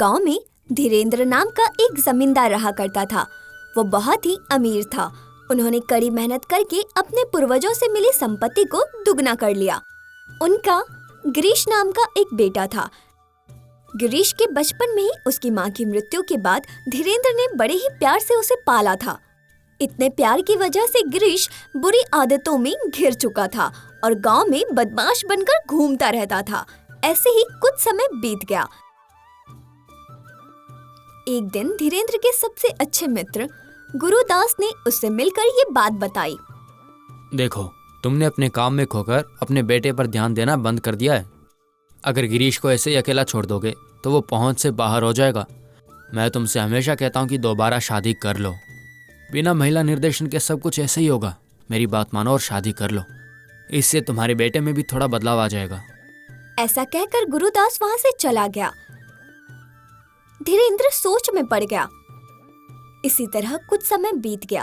गांव में धीरेन्द्र नाम का एक जमींदार रहा करता था। वो बहुत ही अमीर था। उन्होंने कड़ी मेहनत करके अपने पूर्वजों से मिली संपत्ति को दुगना कर लिया। उनका गिरीश नाम का एक बेटा था। गिरीश के बचपन में ही उसकी माँ की मृत्यु के बाद धीरेन्द्र ने बड़े ही प्यार से उसे पाला था। इतने प्यार की वजह से गिरीश बुरी आदतों में घिर चुका था और गांव में बदमाश बनकर घूमता रहता था। ऐसे ही कुछ समय बीत गया। एक दिन धीरेन्द्र के सबसे अच्छे मित्र गुरुदास ने उससे मिलकर ये बात बताई। देखो, तुमने अपने काम में खोकर अपने बेटे पर ध्यान देना बंद कर दिया है। अगर गिरीश को ऐसे ही अकेला छोड़ दोगे तो वो पहुंच से बाहर हो जाएगा। मैं तुमसे हमेशा कहता हूं कि दोबारा शादी कर लो। बिना महिला निर्देशन के सब कुछ ऐसे ही होगा। मेरी बात मानो और शादी कर लो। इससे तुम्हारे बेटे में भी थोड़ा बदलाव आ जाएगा। ऐसा कहकर गुरुदास वहां से चला गया। धीरेन्द्र सोच में पड़ गया। इसी तरह कुछ समय बीत गया।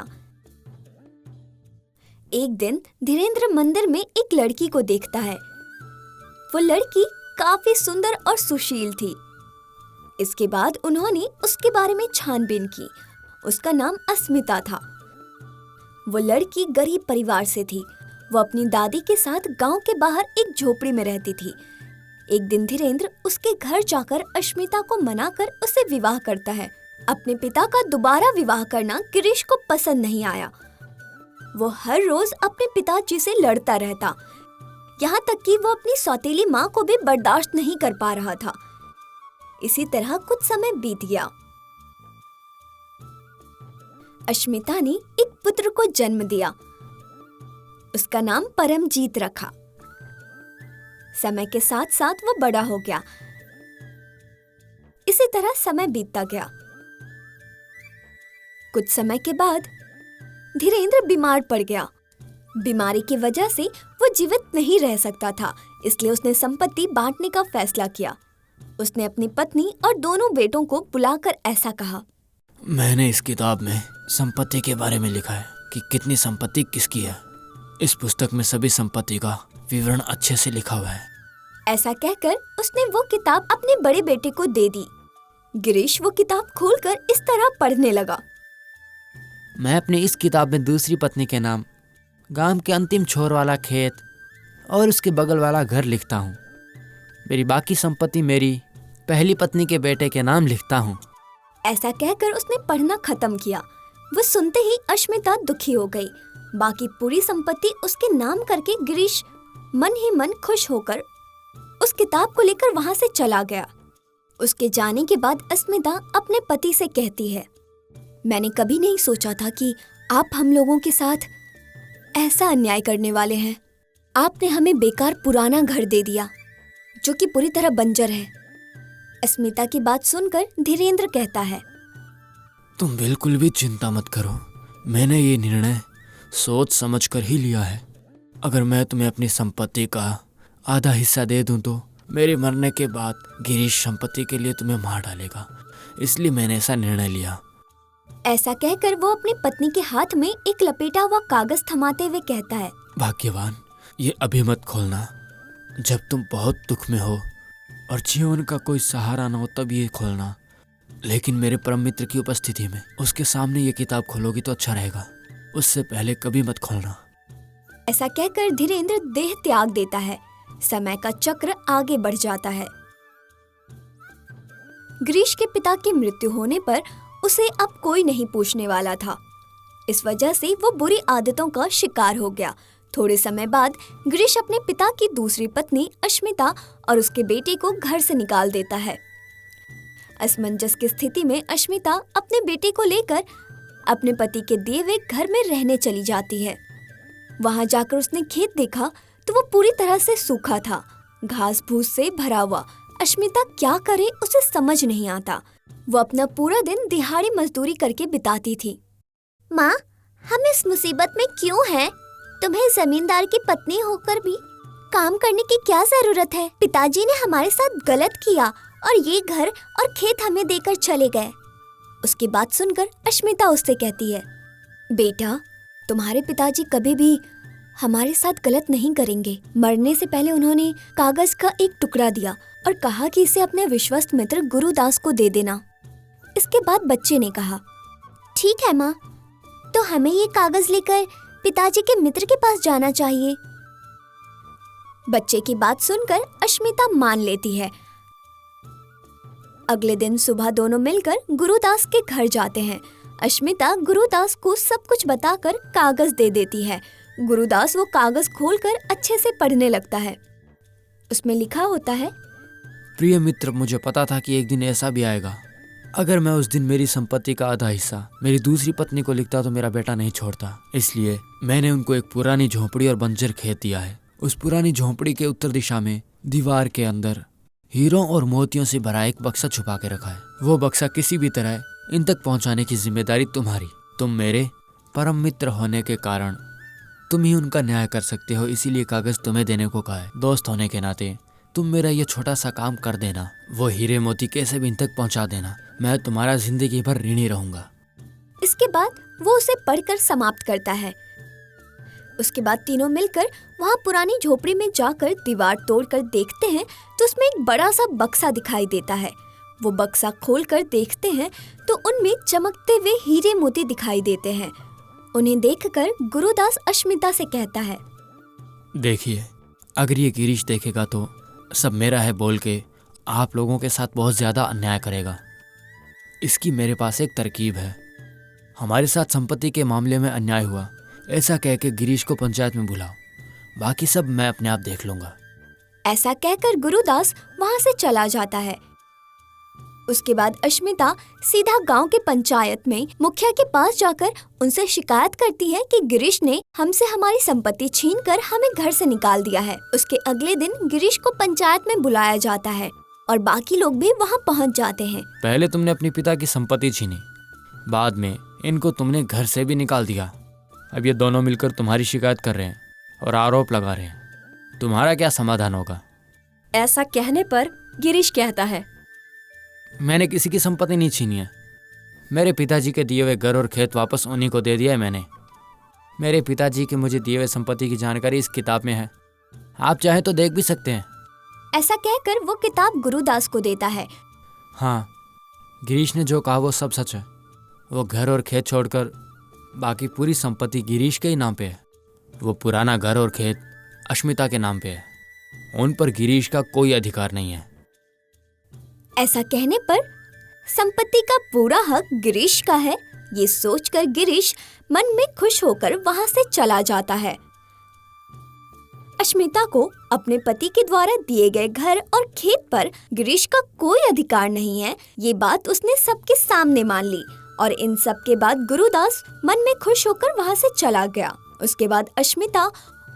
एक दिन धीरेन्द्र मंदिर में एक लड़की को देखता है। वो लड़की काफी सुंदर और सुशील थी। इसके बाद उन्होंने उसके बारे में छानबीन की। उसका नाम अस्मिता था। वो लड़की गरीब परिवार से थी। वो अपनी दादी के साथ गांव के बाहर एक झोपड़ी में रहती थी। एक दिन धीरेन्द्र उसके घर जाकर अस्मिता को मनाकर उसे विवाह करता है। अपने पिता का दोबारा विवाह करना गिरीश को पसंद नहीं आया। वो हर रोज अपने पिताजी से लड़ता रहता। यहाँ तक कि वो अपनी सौतेली माँ को भी बर्दाश्त नहीं कर पा रहा था। इसी तरह कुछ समय बीत गया। अस्मिता ने एक पुत्र को जन्म दिया। उसका नाम परमजीत रखा। समय के साथ साथ वो बड़ा हो गया। इसी तरह समय बीतता गया। कुछ समय के बाद धीरेन्द्र बीमार पड़ गया। बीमारी की वजह से वो जीवित नहीं रह सकता था, इसलिए उसने संपत्ति बांटने का फैसला किया। उसने अपनी पत्नी और दोनों बेटों को बुलाकर ऐसा कहा। मैंने इस किताब में संपत्ति के बारे में लिखा है कि कितनी संपत्ति किसकी है। इस पुस्तक में सभी संपत्ति का विवरण अच्छे से लिखा हुआ है। ऐसा कहकर उसने वो किताब अपने बड़े बेटे को दे दी। गिरीश वो किताब खोलकर इस तरह पढ़ने लगा। मैं अपनी इस किताब में दूसरी पत्नी के नाम, गांव के अंतिम छोर वाला खेत और उसके बगल वाला घर लिखता हूँ। मेरी बाकी संपत्ति मेरी पहली पत्नी के बेटे के नाम लिखता हूँ। ऐसा कहकर उसने पढ़ना खत्म किया। वो सुनते ही अस्मिता दुखी हो गई। बाकी पूरी संपत्ति उसके नाम करके गिरीश मन ही मन खुश होकर उस किताब को लेकर वहां से चला गया। उसके जाने के बाद अस्मिता अपने पति से कहती है, मैंने कभी नहीं सोचा था कि आप हम लोगों के साथ ऐसा अन्याय करने वाले हैं। आपने हमें बेकार पुराना घर दे दिया जो कि पूरी तरह बंजर है। अस्मिता की बात सुनकर धीरेन्द्र कहता है, तुम बिल्कुल भी चिंता मत करो। मैंने ये निर्णय सोच समझ कर ही लिया है। अगर मैं तुम्हें अपनी संपत्ति का आधा हिस्सा दे दूं तो मेरे मरने के बाद गिरीश संपत्ति के लिए तुम्हें मार डालेगा। इसलिए मैंने ऐसा निर्णय लिया। ऐसा कहकर वो अपनी पत्नी के हाथ में एक लपेटा हुआ कागज थमाते हुए कहता है, भाग्यवान, ये अभी मत खोलना। जब तुम बहुत दुख में हो और जीवन का कोई सहारा न हो तब ये खोलना। लेकिन मेरे परम मित्र की उपस्थिति में उसके सामने ये किताब खोलोगी तो अच्छा रहेगा। उससे पहले कभी मत खोलना। ऐसा कहकर धीरेन्द्र देह त्याग देता है। समय का चक्र आगे बढ़ जाता है। गिरीश के पिता की मृत्यु होने पर उसे अब कोई नहीं पूछने वाला था। इस वजह से वो बुरी आदतों का शिकार हो गया। थोड़े समय बाद गिरीश अपने पिता की दूसरी पत्नी अस्मिता और उसके बेटे को घर से निकाल देता है। असमंजस की स्थिति में अस्मिता अपने बेटे को लेकर अपने पति के दिए हुए घर में रहने चली जाती है। वहां जाकर उसने खेत देखा तो वो पूरी तरह से सूखा था, घास फूस से भरा हुआ। अस्मिता क्या करे उसे समझ नहीं आता। वो अपना पूरा दिन दिहाड़ी मजदूरी करके बिताती थी। माँ, हम इस मुसीबत में क्यों हैं? तुम्हें जमींदार की पत्नी होकर भी काम करने की क्या जरूरत है? पिताजी ने हमारे साथ गलत किया और ये घर और खेत हमें देकर चले गए। उसकी बात सुनकर अस्मिता उससे कहती है, बेटा, तुम्हारे पिताजी कभी भी हमारे साथ गलत नहीं करेंगे। मरने से पहले उन्होंने कागज का एक टुकड़ा दिया और कहा कि इसे अपने विश्वस्त मित्र गुरुदास को दे देना। इसके बाद बच्चे ने कहा, ठीक है माँ, तो हमें ये कागज लेकर पिताजी के मित्र के पास जाना चाहिए। बच्चे की बात सुनकर अश्मिता मान लेती है। अगले दिन सुबह दोनों मिलकर गुरुदास के घर जाते हैं। अश्मिता गुरुदास को सब कुछ बताकर कागज दे देती है। गुरुदास वो कागज खोलकर अच्छे से पढ़ने लगता है। उसमें लिखा होता है, प्रिय मित्र, मुझे पता था कि एक दिन ऐसा भी आएगा। अगर मैं उस दिन मेरी संपत्ति का आधा हिस्सा मेरी दूसरी पत्नी को लिखता तो मेरा बेटा नहीं छोड़ता। इसलिए मैंने उनको एक पुरानी झोंपड़ी और बंजर खेत दिया है। उस पुरानी झोंपड़ी के उत्तर दिशा में दीवार के अंदर हीरों और मोतियों से भरा एक बक्सा छुपा के रखा है। वो बक्सा किसी भी तरह इन तक पहुंचाने की जिम्मेदारी तुम्हारी। तुम मेरे परम मित्र होने के कारण तुम ही उनका न्याय कर सकते हो, इसीलिए कागज तुम्हें देने को कहा है। दोस्त होने के नाते तुम मेरा ये छोटा सा काम कर देना, वो हीरे मोती कैसे भी इन तक पहुंचा देना। मैं तुम्हारा जिंदगी भर ऋणी रहूंगा। इसके बाद वो उसे पढ़कर समाप्त करता है। उसके बाद तीनों मिलकर वहाँ पुरानी झोपड़ी में जाकर दीवार तोड़कर देखते हैं तो उसमें एक बड़ा सा बक्सा दिखाई देता है। वो बक्सा खोलकर देखते हैं तो उनमें चमकते हुए हीरे मोती दिखाई देते हैं। उन्हें देखकर गुरुदास अश्मिता से कहता है, देखिए, अगर ये गिरीश देखेगा तो सब मेरा है बोल के आप लोगों के साथ बहुत ज्यादा अन्याय करेगा। इसकी मेरे पास एक तरकीब है। हमारे साथ संपत्ति के मामले में अन्याय हुआ, ऐसा कह के गिरीश को पंचायत में बुलाओ, बाकी सब मैं अपने आप देख लूंगा। ऐसा कहकर गुरुदास वहाँ से चला जाता है। उसके बाद अश्मिता सीधा गांव के पंचायत में मुखिया के पास जाकर उनसे शिकायत करती है कि गिरीश ने हमसे हमारी संपत्ति छीनकर हमें घर से निकाल दिया है। उसके अगले दिन गिरीश को पंचायत में बुलाया जाता है और बाकी लोग भी वहां पहुंच जाते हैं। पहले तुमने अपने पिता की संपत्ति छीनी, बाद में इनको तुमने घर से भी निकाल दिया। अब ये दोनों मिलकर तुम्हारी शिकायत कर रहे हैं और आरोप लगा रहे हैं। तुम्हारा क्या समाधान होगा? ऐसा कहने पर गिरीश कहता है, मैंने किसी की संपत्ति नहीं छीनी है। मेरे पिताजी के दिए हुए घर और खेत वापस उन्हीं को दे दिया है मैंने। मेरे पिताजी के मुझे दिए हुए संपत्ति की जानकारी इस किताब में है, आप चाहे तो देख भी सकते हैं। ऐसा कहकर वो किताब गुरुदास को देता है। हाँ, गिरीश ने जो कहा वो सब सच है। वो घर और खेत छोड़कर बाकी पूरी संपत्ति गिरीश के ही नाम पे है। वो पुराना घर और खेत अश्मिता के नाम पे है, उन पर गिरीश का कोई अधिकार नहीं है। ऐसा कहने पर संपत्ति का पूरा हक गिरीश का है, ये सोचकर गिरीश मन में खुश होकर वहां से चला जाता है। अश्मिता को अपने पति के द्वारा दिए गए घर और खेत पर गिरीश का कोई अधिकार नहीं है, ये बात उसने सबके सामने मान ली। और इन सब के बाद गुरुदास मन में खुश होकर वहां से चला गया। उसके बाद अश्मिता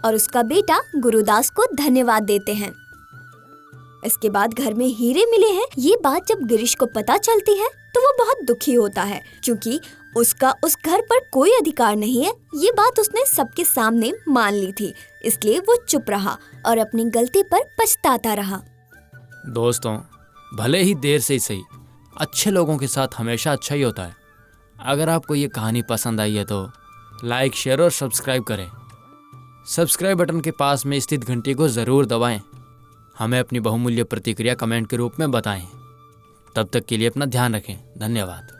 और उसका बेटा गुरुदास को धन्यवाद देते हैं। इसके बाद घर में हीरे मिले हैं, ये बात जब गिरीश को पता चलती है तो वो बहुत दुखी होता है, क्योंकि उसका उस घर पर कोई अधिकार नहीं है। ये बात उसने सबके सामने मान ली थी, इसलिए वो चुप रहा और अपनी गलती पर पछताता रहा। दोस्तों, भले ही देर से ही सही, अच्छे लोगों के साथ हमेशा अच्छा ही होता है। अगर आपको ये कहानी पसंद आई है तो लाइक, शेयर और सब्सक्राइब करें। सब्सक्राइब बटन के पास में स्थित घंटी को ज़रूर दबाएं। हमें अपनी बहुमूल्य प्रतिक्रिया कमेंट के रूप में बताएं। तब तक के लिए अपना ध्यान रखें। धन्यवाद।